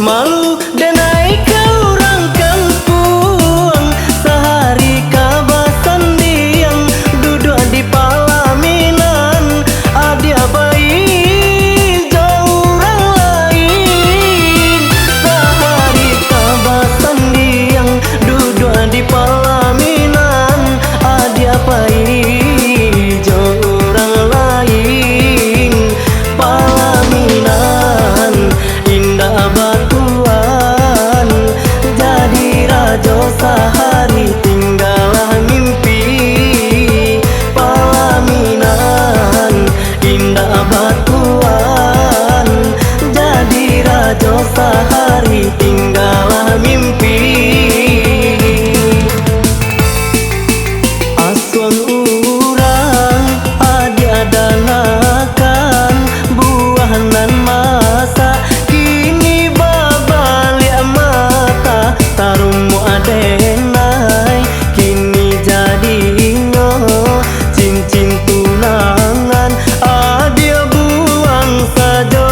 Malu denai kau orang kampung, sehari kabasan diang duduk di palaminan. Adia bayi jauh orang lain, sehari kabasan diang duduk di palaminan. Adia bayi jauh orang lain, palaminan indah batuan. Jadi rajo sehari tinggallah mimpi, palaminan indah batuan. Jadi rajo sehari tinggallah mimpi. Asuang urang adia danakan buahan masa, kini babalik mata tarumu adenai. Kini jadinya cincin tunangan adia buang saja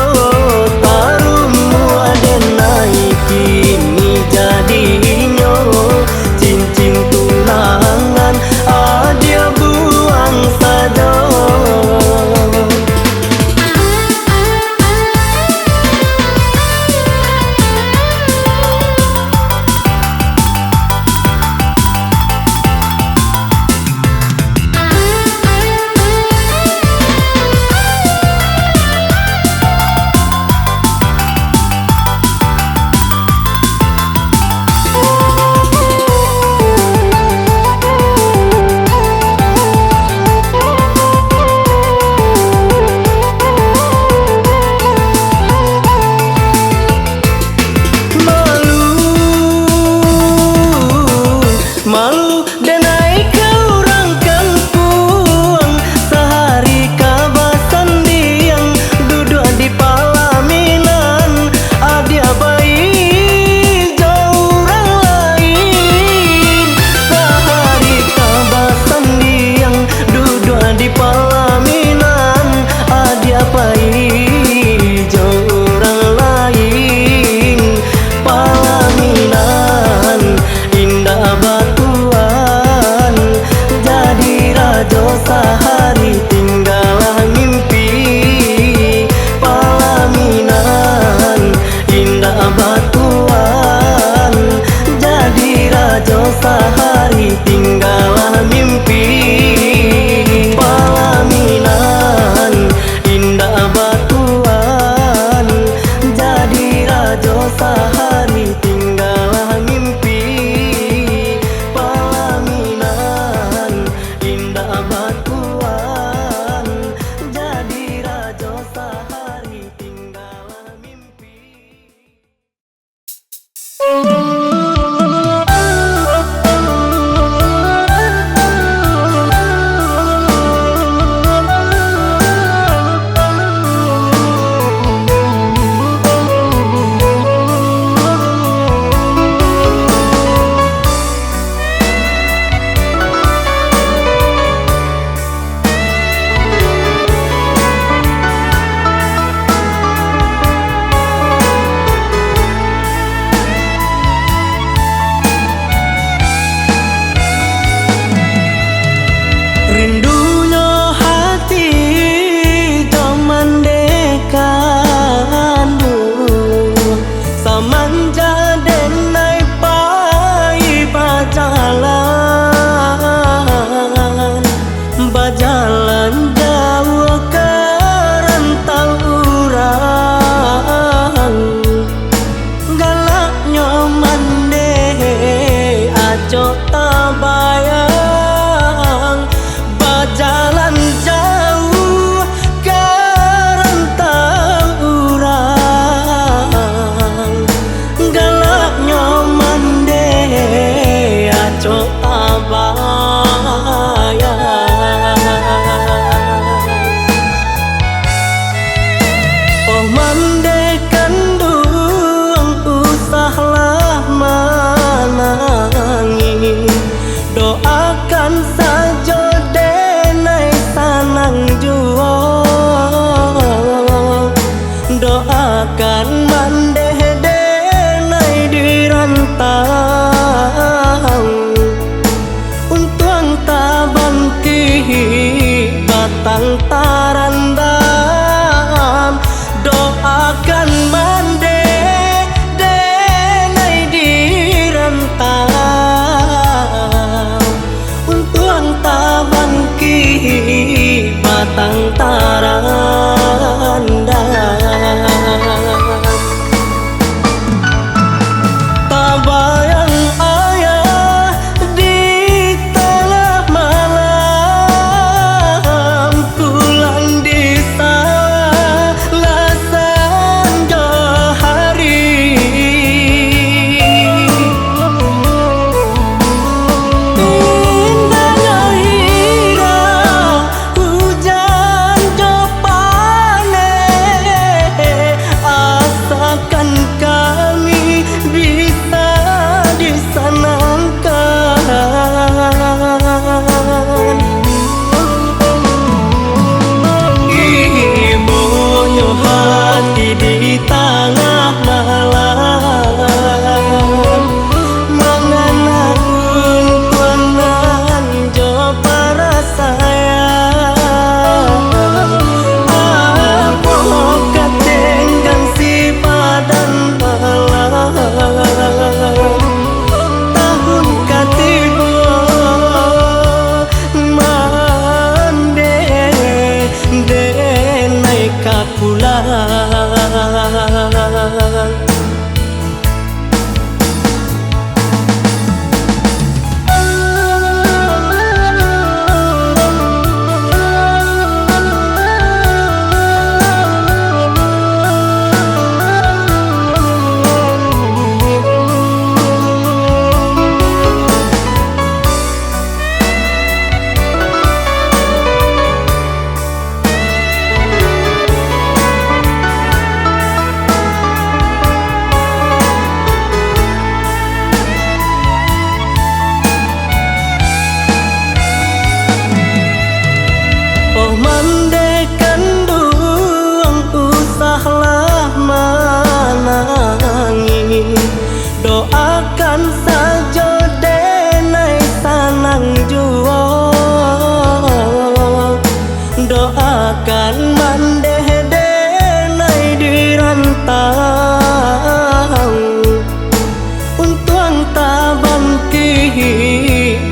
tarumu adenai. Kini jadinya cincin tunangan adia buang saja. Malu denai kau orang kampung, sehari kabasan diang duduk di palaminan. Adia bayi jauh orang lain, sehari kabasan diang duduk di palaminan. Adia bayi jauh orang lain, palaminan indah batuan. Jadi rajo sehari tinggallah mimpi, palaminan indah batuan. Jadi rajo sehari tinggallah mimpi, palaminan indah batuan. Jadi rajo sehari tinggallah mimpi, palaminan indah batuan. Jadi rajo sehari tinggallah mimpi. tarandam doakan mande denai direntang untuk taban ki batang tarandam tabayang ayah di tengah malam pulang di salasan johari indahnya hira hujan jopane asakan kami bisa disenangkan ibunya hati di tengah malam mengenang untuanan jo para sayang aku ketenggang si badan malam tahun katibo mande denai kapulang oh mandekan duang usahlah menangi doakan saja denai sanang juo doakan mandeh denai dirantang untuang taban ki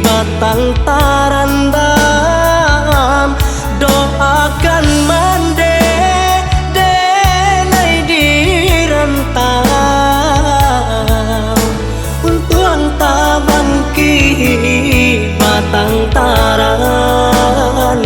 batang tarandam doakan mande denai direntang untuang taban ki batang tarandam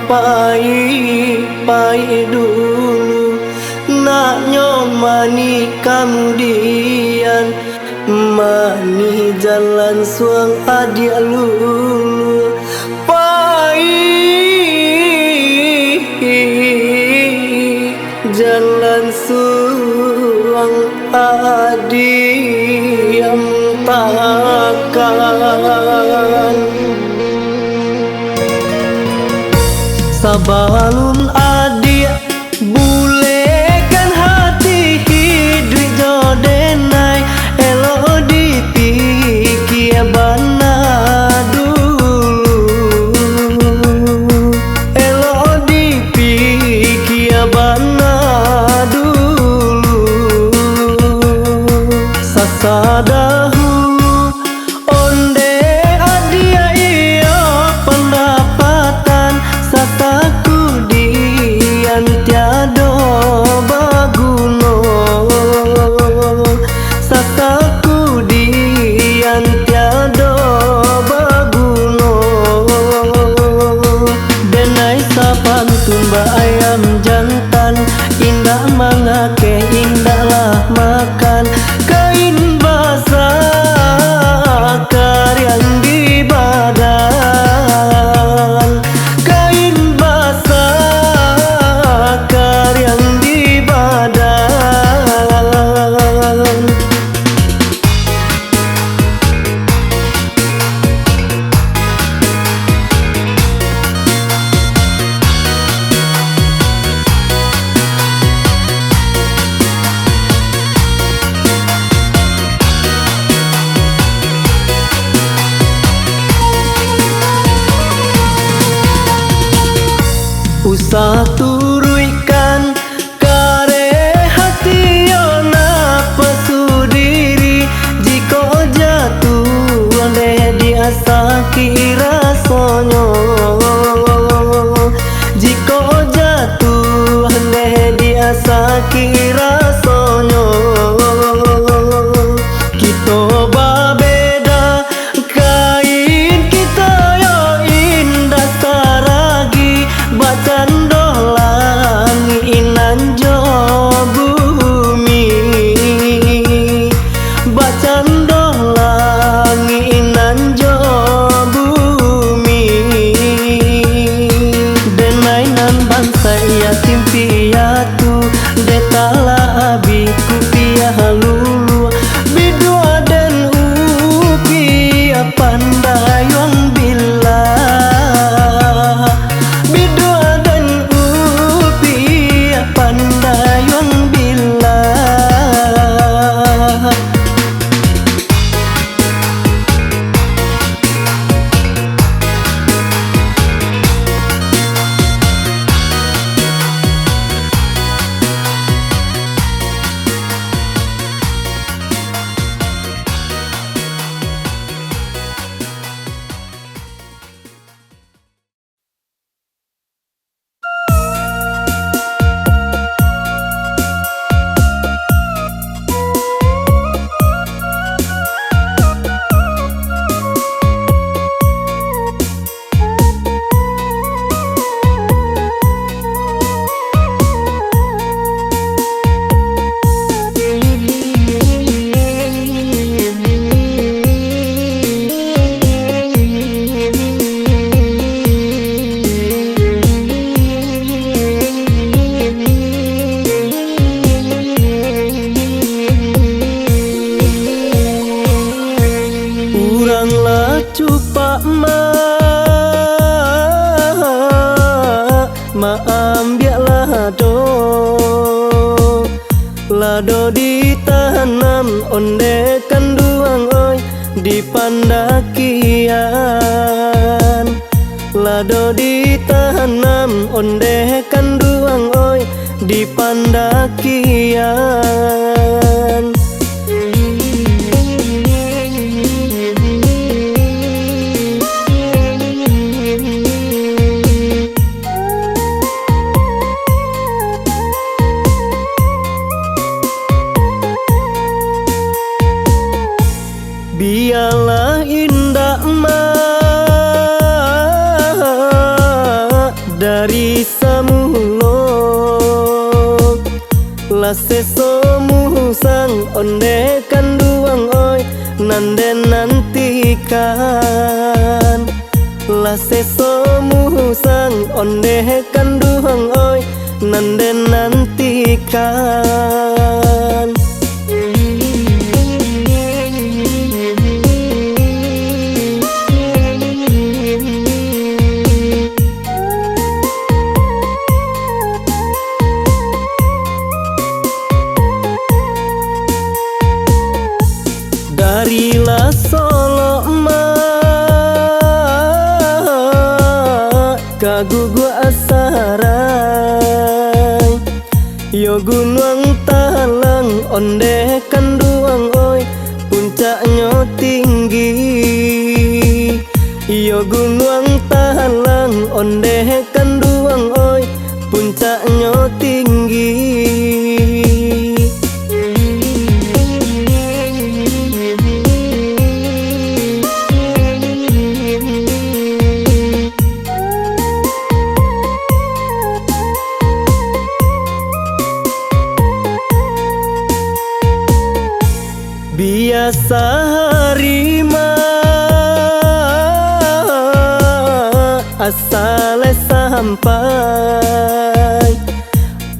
pahit dulu, nak nyomani kemudian mani jalan suang adik lulu. Pahit jalan suang adik yang takkan sabalun adik bulekan hati hidup jodenai elo dipikir bana dulu, elo dipikir bana dulu. Sasadahu onde adia iyo pendapatan sataku dian tiado baguno, sataku dian tiado baguno. Denai sapantun ba ayam jantan indah mangake indahlah makan kain basah karyang di badan, kain basah karyang di badan. Usah turuikan kare hati ona pesudiri, jika jatuh ane dia sakira sonyo, jika jatuh ane dia sakira sonyo. Kita babeda kain kita yo indah saragi bacan dolangi nanjo bumi, bacan dolangi nanjo bumi. Denai nan bangsa yatim piatu detala abiku piah lulu bidua dan upi pandai yang bila bidua dan upi pandai yang bila. Cupak ma ambiaklah lado ditanam onde kanduang oi di pandakian, lado ditanam onde kanduang oi di pandakian. nantikan. La sesomu sang onde kanduang oi nande nantikan. Darilah Solo kagugu asarai yo gunung talang onde kanduang oi puncaknya tinggi. Yo gunung talang onde kanduang oi puncaknya tinggi. Biasa harima asale sampai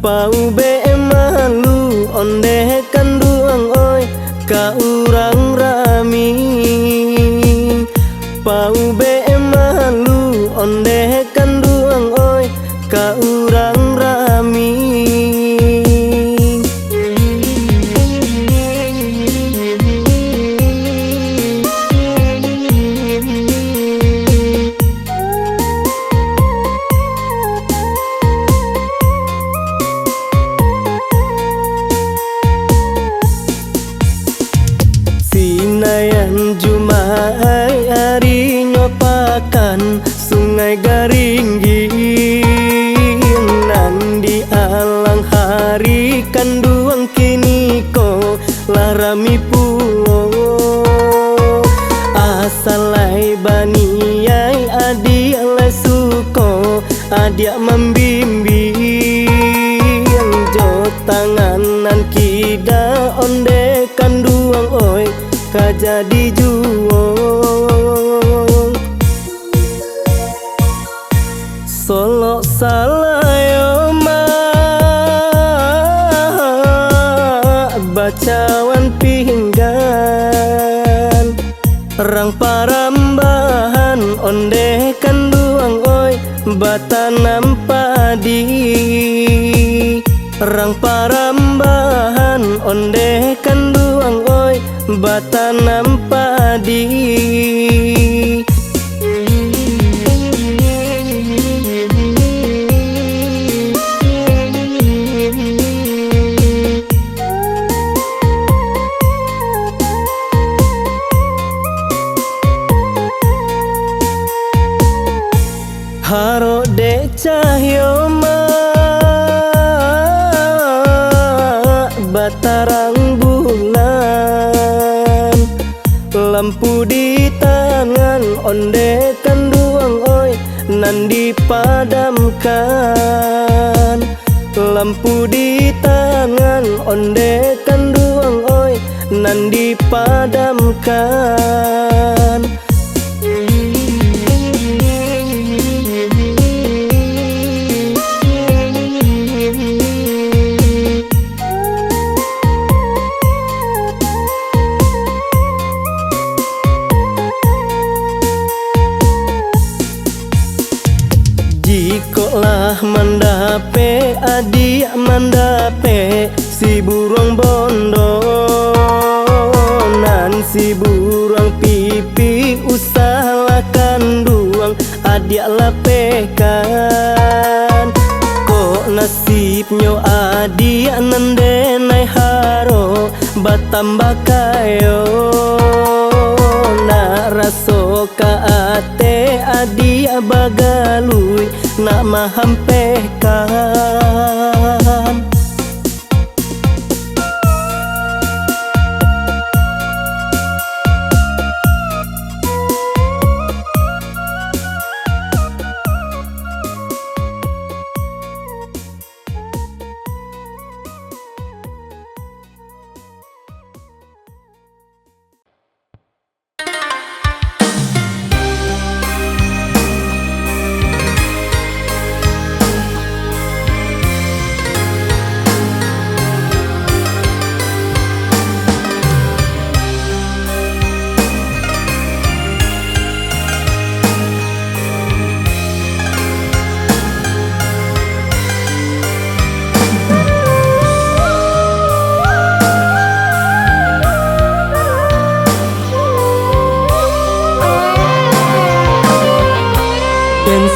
pau be malu onde kanduang oi ka urang rami. Pau be malu onde kanduang oi ka urang rami. Sinayan Jumaai hari nyopakan sungai Garinggi nan di alang hari kanduang kini ko larami pulo. Asalai baniai adia le suko adia membimbing jo tanganan kida onde kanduang oi kajadi juong. Solo salayo bacawan pinggan rang parambahan onde kanduang oi batanam padi. Rang parambahan onde kanduang oi batanam padi. Haro de cahyo batarang bulan lampu di tangan onde kanduang oi nan dipadamkan. Lampu di tangan onde kanduang oi nan dipadamkan. Jikolah mandape adik mandape si burung bondo nan si burung pipi usahakan duang adik lapekan. Kok nasibnya adik nande nai haro batambah kayo na raso ka ate adi bagalui nak mahampekan.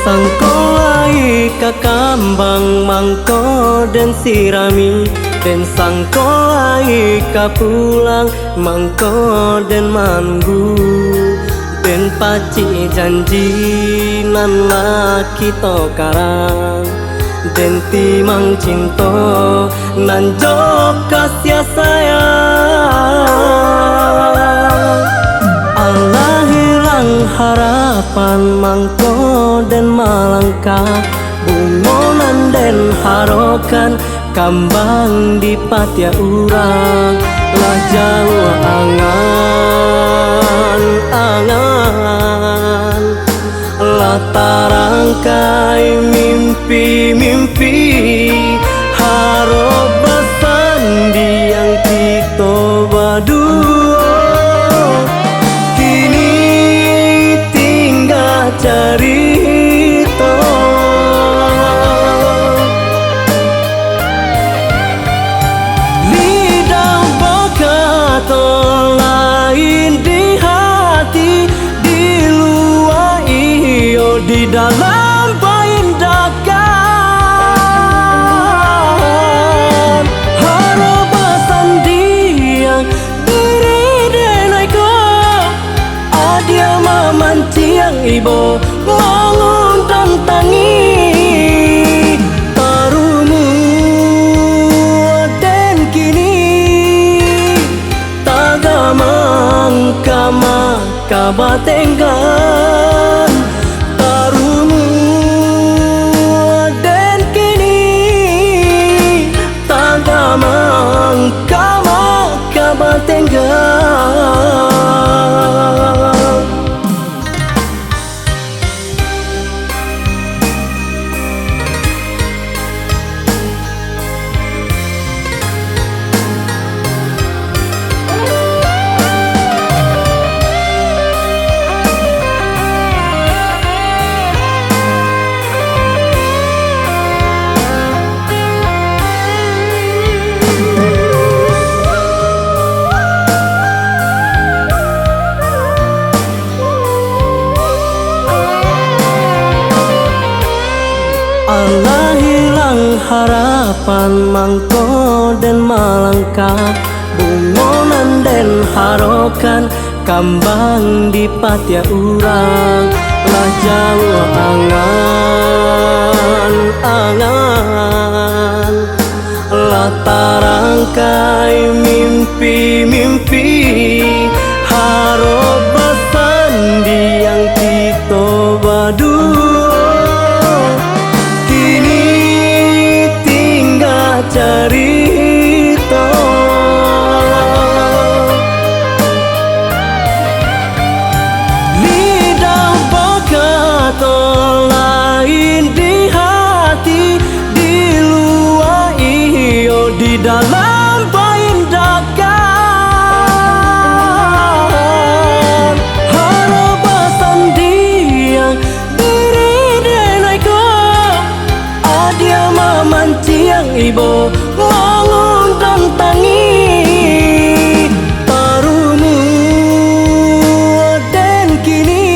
Sangko ai kakambang mangko dan sirami, dan sangko ai kapulang mangko dan mangu, dan paci janji nan laki to karang, dan timang cinta nan jok kasih sayang. Allah hilang harapan mangko dan malangkah, bungonan dan harokan kambang di patia urang, lah jauh angan-angan, lah tarangkai mimpi-mimpi, harap bersandi yang kita berdua. Kini tinggal cerita, lidah berkata lain di hati, di luar iyo di dalam paindakan. Harap bersandiang diri denaiku, adia mamanciang ibu mengundang tangi. Tarumu dan kini tagamang kama kabatenggan. Tarumu dan kini tagamang kama kabatenggan. Allah hilang harapan mangko dan malangkah, bungonan dan harokan kambang di patia urang, lah jauh angan-angan, lah tarangkai mimpi-mimpi, harap bersandi yang kita berdua. Cerita lidah berkata lain di hati, di luar iyo di dalam paindakan. Harap bersandiang diri denaiku, adia mamanciang ibu mengundang tangi. Tarumu dan kini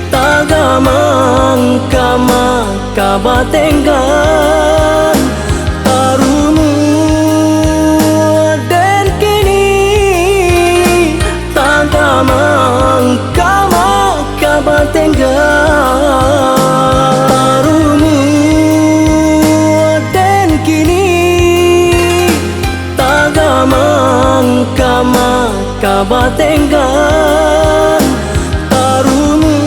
tagamang kama kabatenggan. Tarumu dan kini tagamang kama kabatenggan. Tarumu dan kini tagamang kama kabatenggan. Tarumu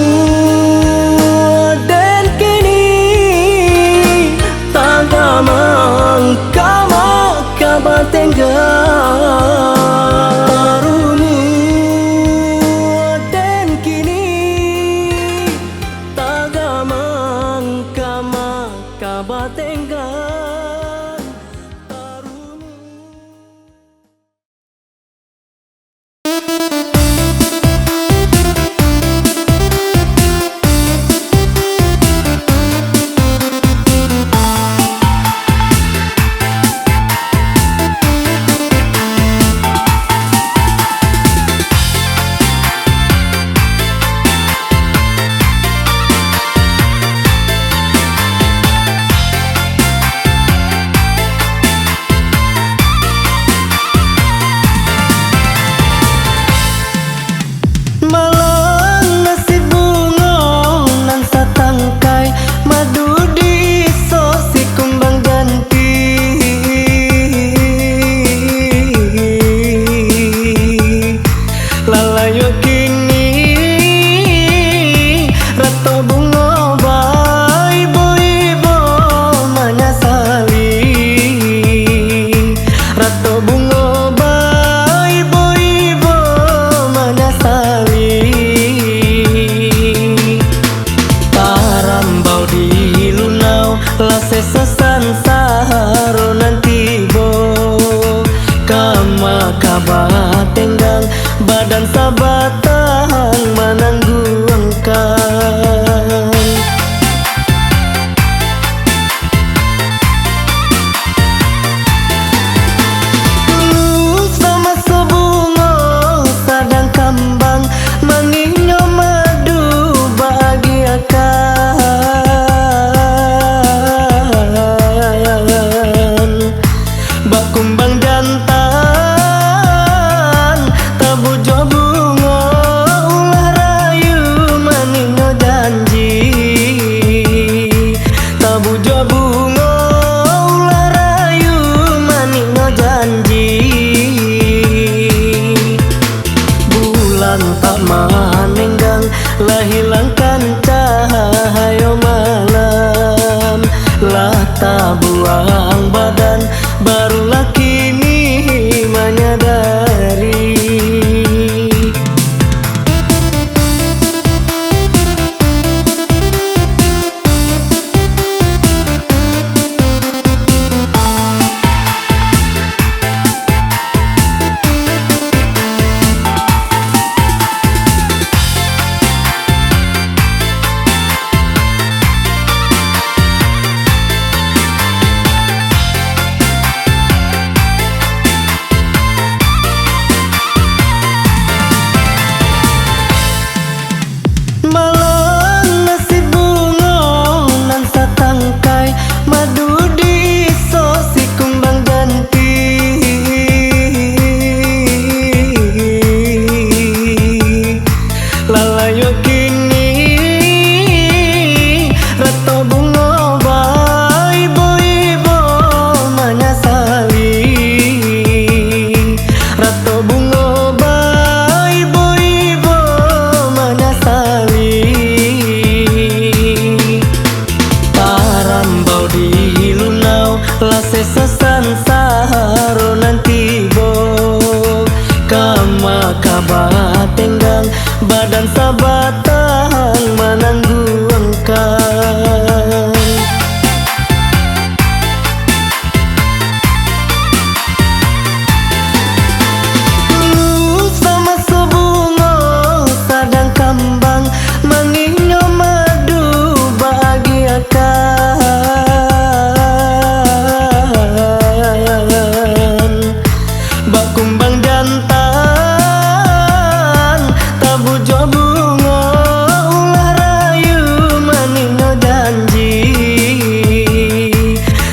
dan kini sabatang menangguangkan. Lu sama sebungo sadang kambang menginyo madu bahagiakan. Bakumbang jantan tabu jo bungo ulah rayu maninyo janji. Tabu jo bungo ulah rayu maninyo janji. Bulan tak manenggang lah hilangkan cahaya malam. Lah tak buang badan barulah kini menyadari. Malang nasi bungo nan satangkai madu di sosi kumbang ganti. Lalayo kini rato bungo ba ibo-ibo menyesali. Rato bungo ba ibo-ibo menyesali. Tarambau di lunau lase sesan saharo nanti bo. Kama kabat tenggang badan sabatang menangguangkan. Lu sama sebungo sadang kambang menginyo madu bahagiakan. Bakumbang jantan tabu jo bungo ulah rayu maninyo janji.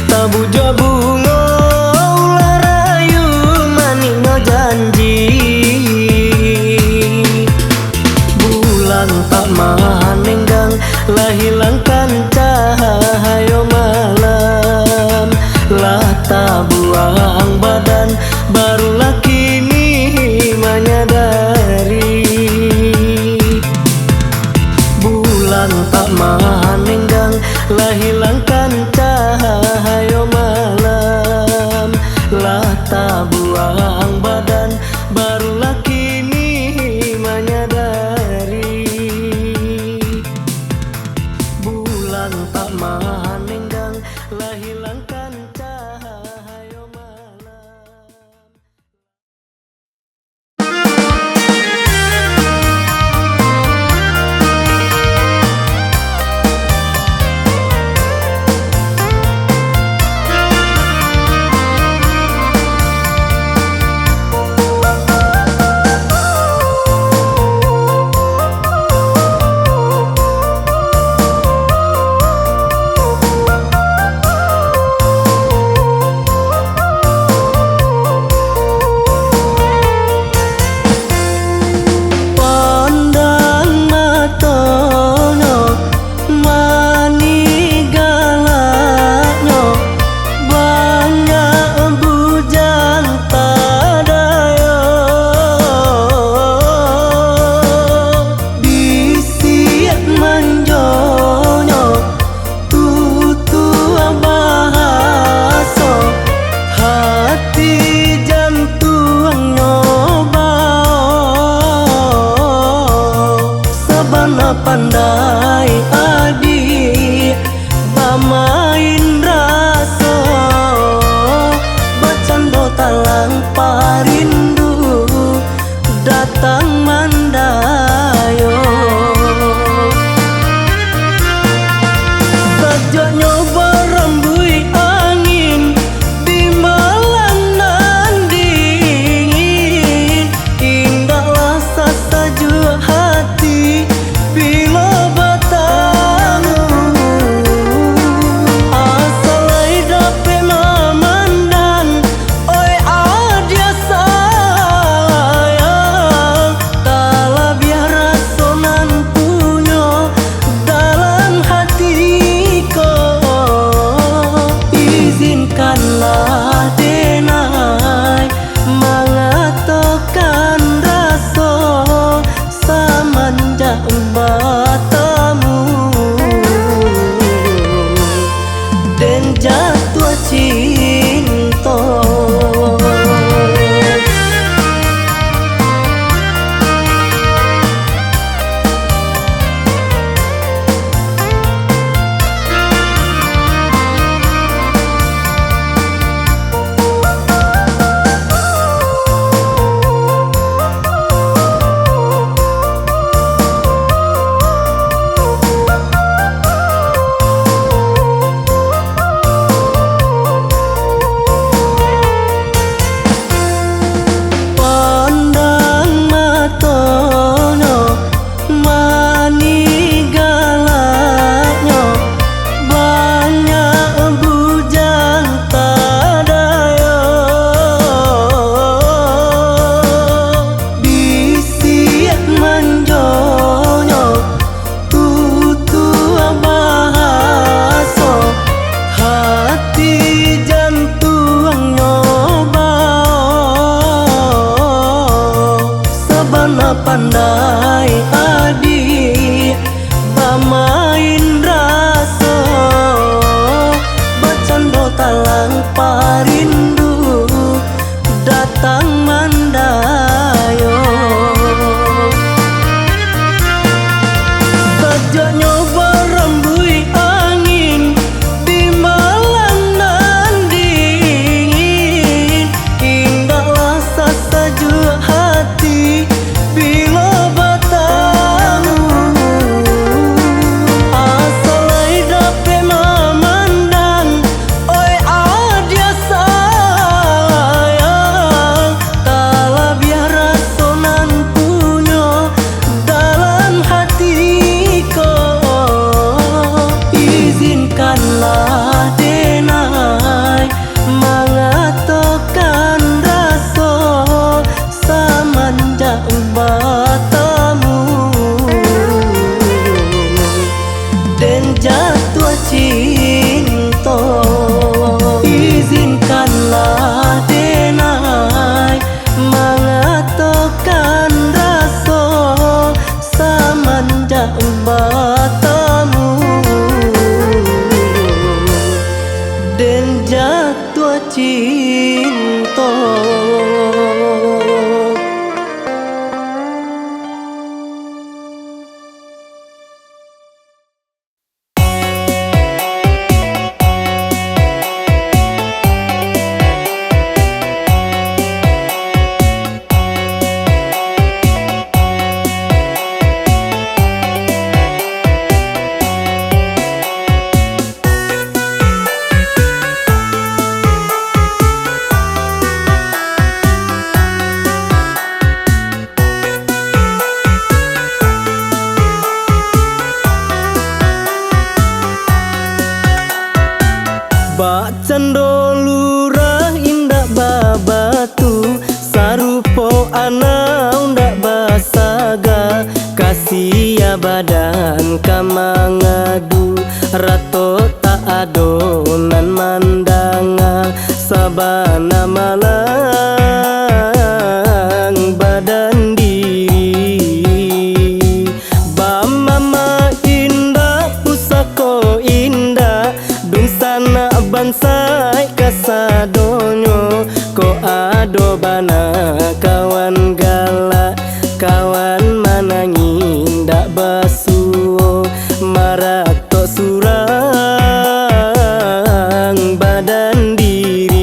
Tabu jo bungo ulah rayu maninyo janji. Bulan tak manenggang lah hilangkan cahaya malam. Lah tak buang badan barulah kini menyadari. Bulan tak manenggang lah hilangkan cahaya malam. Lah tak buang badan barulah kini menyadari. Bulan tak manenggang lah hilangkan cahaya malam. pandai adik pamain raso bercando talang parindu datang mandi ai adik pamain raso bercanda talang parindu datang mandayo sejak nyoba rembui angin di malam nan dingin indahlah sesajuk hati bila bertemu asalai dapat memandang oi adia sayang talah biar rasonan punya dalam hatiku izinkanlah denai mengatakan rasa semenjak bertemu dan jatuh cinta izinkanlah denai mengatakan rasa semenjak bertemu dan jatuh cinta. Bak cendolurah indak babatu sarupo anau ndak basaga kasih badan kamangadu rato tak adonan mandanga sabana malang badan diri bamama indah pusako indah dun sana bansai kasadonyo ko ado bana kawan galak kawan manangin dak basuo marak tok surang badan diri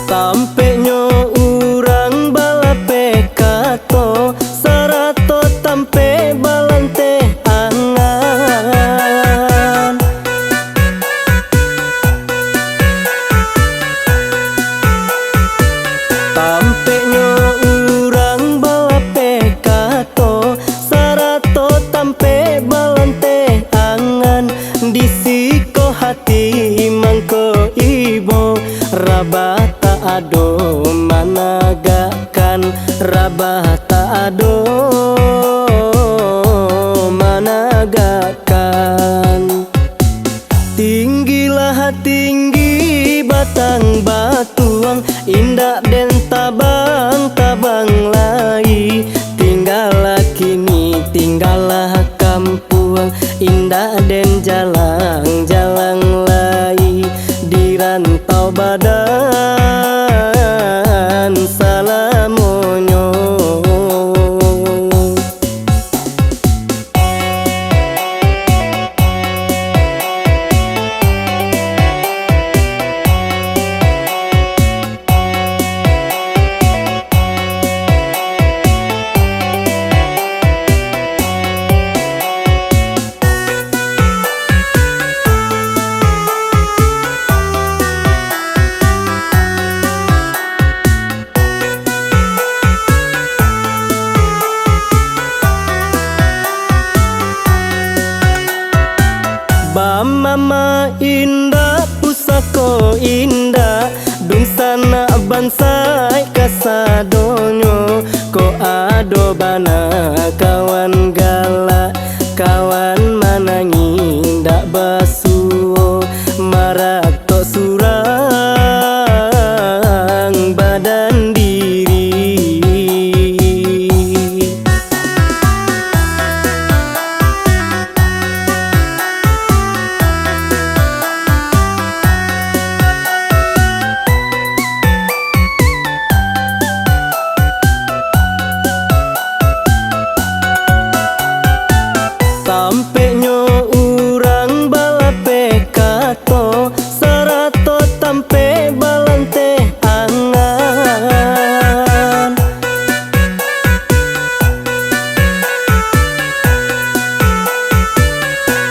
Sampainya urang balape kato sarato tampe balante angan Sampainya urang balape kato sarato tampe balante angan disiko hati mangko ibo rabat ado managakan rabah tak ado managakan tinggilah tinggi batang batuang indah den tabang lai tinggallah kini tinggallah kampuang indah den jalang lai di rantau badan salamonyo baik kasadonyo. Ko ado bana kawan galak, kawan manangi ndak basuo. Marak tok surang badan diri. Sampai nyo urang balape kato, sarato tampe balante angan.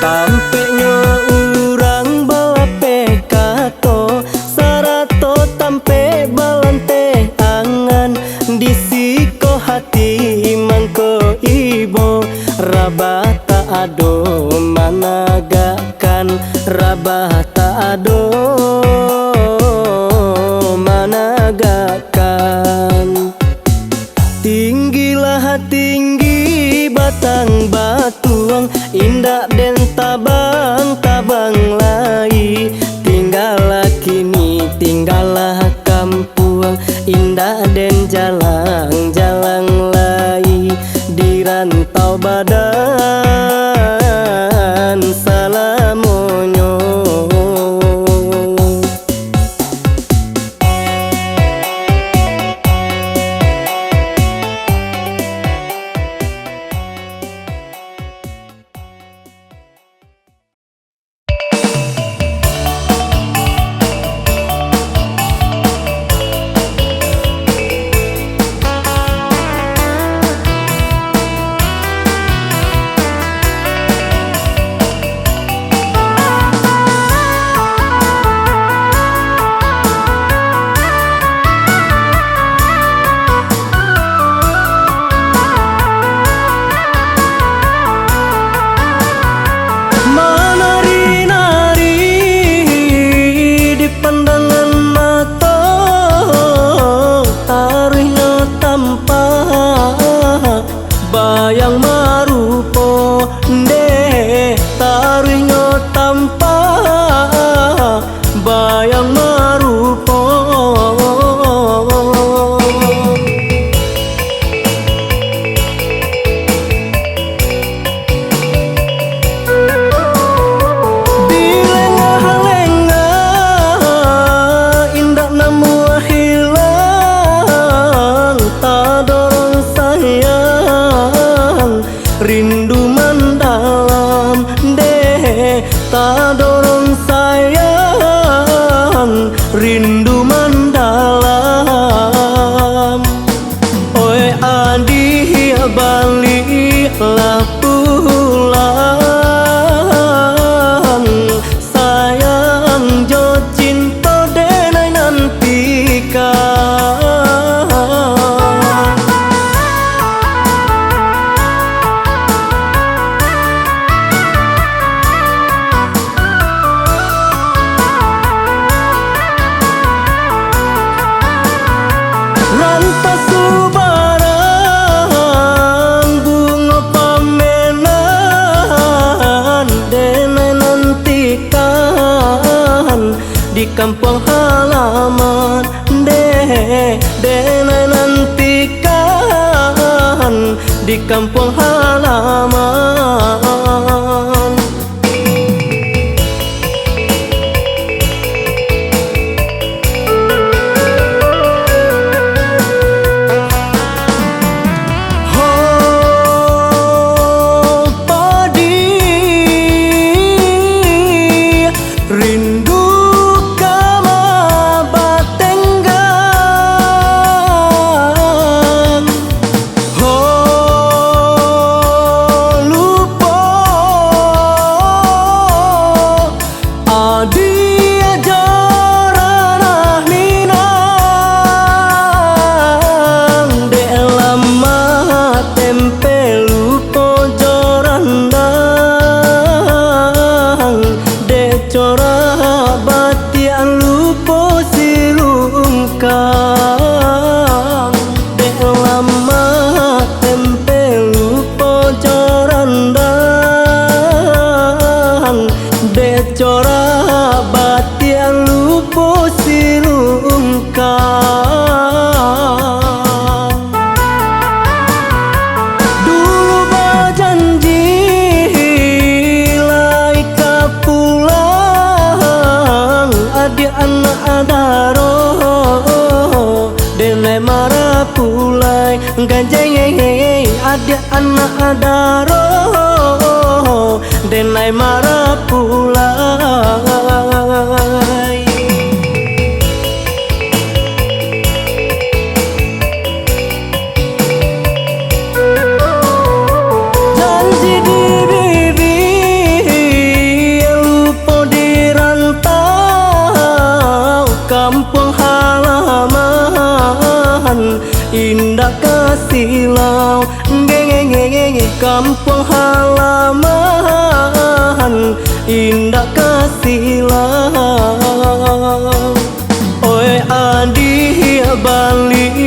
Sampai nyo urang balape kato, sarato tampe balante angan. Disiko hati mangko ibo, rabata ado managakan, rabata ado managakan. Tinggilah tinggi batang batuang, indah den tabang-tabang lai. Tinggallah kini tinggallah kampuang, indah den jalang-jalang lai. Di rantau badan salamonyo. Bayang marupo nde taruhnya tanpa, bayang marupo. Di lengah-lengah indah namu hilang, tak dorong sayang rindu mendalam deh, tak dorong sayang rindu mendalam. Oi adi baliklah pulang, sayang jo cinta denai nantikan. Rantas subarang bunga pamenan, denai nantikan di kampung halaman deh, denai nantikan di kampung halaman. marah pulai ganjeng ada anak adaro denai marah pulai. Janji di bibir lupa di rantau kampung halaman indah kasilau geng kampung halaman indah kasilau. Oi adik balik